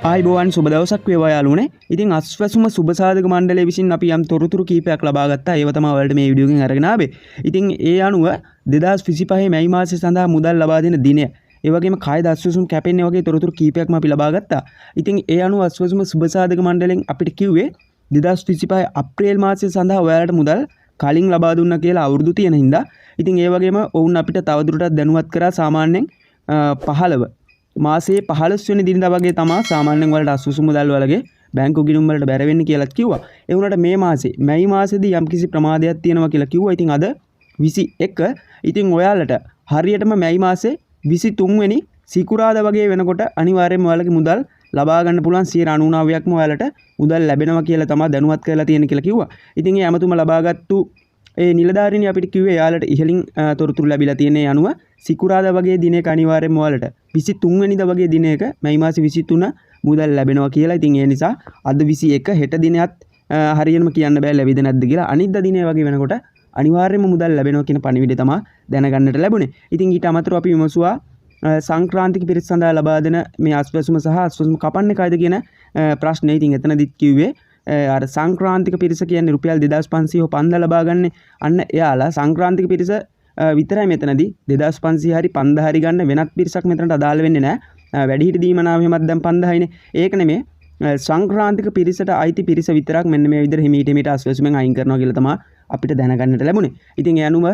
ආයිබෝවන් සුබ දවසක් වේවා යාළුවනේ. ඉතින් අස්වැසුම සුබ සාධක මණ්ඩලය විසින් අපි යම් තොරතුරු කීපයක් ලබා ගත්තා. ඒව තමයි ඔයාලට මේ වීඩියෝ එකෙන් අරගෙන ආවේ. ඉතින් ඒ අනුව 2025 මැයි මාසය සඳහා මුදල් ලබා දෙන දිනය, ඒ වගේම කායිද අස්වැසුම් කැපෙන්නේ වගේ තොරතුරු කීපයක්ම අපි ලබා ගත්තා. ඉතින් ඒ අනුව අස්වැසුම සුබ සාධක මණ්ඩලයෙන් අපිට කිව්වේ 2025 අප්‍රේල් මාසය සඳහා ඔයාලට මුදල් කලින් ලබා දුන්නා කියලා අවුරුදු තියෙන හින්දා. ඉතින් ඒ වගේම ඔවුන් අපිට තවදුරටත් දැනුවත් කරා සාමාන්‍යයෙන් 15 මාසේ 15 වෙනි දිනදා වගේ තමයි සාමාන්‍යයෙන් වලට අස්වැසුම් මුදල් වලගේ බැංකු ගිණුම් වලට බැර වෙන්නේ කියලාත් කිව්වා. ඒ වුණාට මේ මාසේ මැයි මාසෙදී යම්කිසි ප්‍රමාදයක් තියෙනවා කියලා කිව්වා. ඉතින් අද 21. ඉතින් ඔයාලට හරියටම මැයි මාසේ 23 වෙනි සිකුරාදා වගේ වෙනකොට අනිවාර්යයෙන්ම ඔයාලගේ මුදල් ලබා ගන්න පුළුවන් 99%ක්ම ඔයාලට මුදල් ලැබෙනවා කියලා තමයි දැනුවත් කරලා තියෙන්නේ කියලා කිව්වා. ඉතින් මේ අමතුම ලබාගත්තු ඒ නිලධාරීනි අපිට කිව්වේ යාලට ඉහලින් තොරතුරු ලැබිලා තියෙන අනුව සිකුරාදා වගේ දිනයක අනිවාර්යයෙන්ම ඔයාලට 23 වෙනිදා වගේ දිනයක මැයි මාසේ 23 මුදල් ලැබෙනවා කියලා. ඉතින් ඒ නිසා අද 21 හෙට දිනයත් හරියටම කියන්න බෑ ලැබෙද නැද්ද කියලා. අනිද්දා දිනේ වගේ වෙනකොට අනිවාර්යයෙන්ම මුදල් ලැබෙනවා කියන පණිවිඩය තමයි දැනගන්නට ලැබුණේ. ඉතින් ඊට අමතරව අපි විමසුවා සංක්‍රාන්තික පිරිස සඳහා ලබා දෙන මේ අස්වැසුම සහ අස්වැසුම කපන්නේ කයිද කියන ප්‍රශ්නේ. ඉතින් එතනදිත් කිව්වේ අර සංක්‍රාන්තික පිරිස කියන්නේ රුපියල් 2500 පන්දා ලබා ගන්න. අන්න එයාලා සංක්‍රාන්තික පිරිස විතරයි මෙතනදී 2500 හරි 5000 හරි ගන්න. වෙනත් පිරිසක් මෙතනට අදාළ වෙන්නේ නැහැ. වැඩිහිටි දීමනාව එහෙමත් දැන් 5000යිනේ. ඒක නෙමෙයි සංක්‍රාන්තික පිරිසට අයිති පිරිස විතරක් මෙන්න මේ විදිහට හිමීට අස්වැසුමෙන් අයින් කරනවා කියලා තමයි අපිට දැනගන්නට ලැබුණේ. ඉතින් ඒ අනුව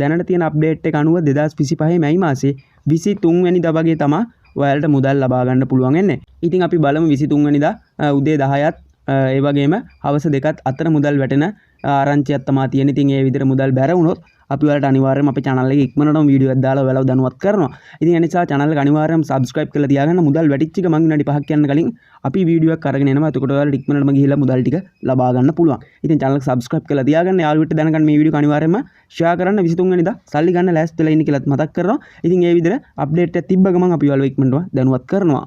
දැනට තියෙන අප්ඩේට් එක අනුව 2025 මැයි මාසේ 23 වෙනිදා වගේ තමයි ඔයාලට මුදල් ලබා ගන්න පුළුවන් වෙන්නේ. ඉතින් අපි බලමු 23 වෙනිදා උදේ 10ත් ඒ වගේම හවස 2ත් අතර මුදල් වැටෙන ආරංචියක් තමයි තියෙන. ඉතින් ඒ විදිහට මුදල් බැර වුණොත් අපි ඔයාලට අනිවාර්යයෙන්ම අපේ channel එකේ ඉක්මනටම වීඩියෝ එකක් දාලා ඔයාලව දැනුවත් කරනවා. ඉතින් ඒ නිසා channel එක අනිවාර්යයෙන්ම subscribe කරලා තියාගන්න. මුදල් වැටිච්ච එක මං විනාඩි 5ක් යන කලින් අපි වීඩියෝ එකක් අරගෙන එනවා. එතකොට ඔයාලට ඉක්මනටම ගිහිල්ලා මුදල් ටික ලබා ගන්න පුළුවන්. ඉතින් channel එක subscribe කරලා තියාගන්න. යාළුවෙට දැනගන්න මේ වීඩියෝ එක අනිවාර්යයෙන්ම share කරන්න. 23 වෙනිදා සල්ලි ගන්න ලෑස්ති වෙලා ඉන්න කියලාත් මතක් කරනවා. ඉතින් ඒ විදිහට අප්ඩේට් එක තිබ්බ ගමන් අපි ඔයාලව ඉක්මනටම දැනුවත් කරනවා.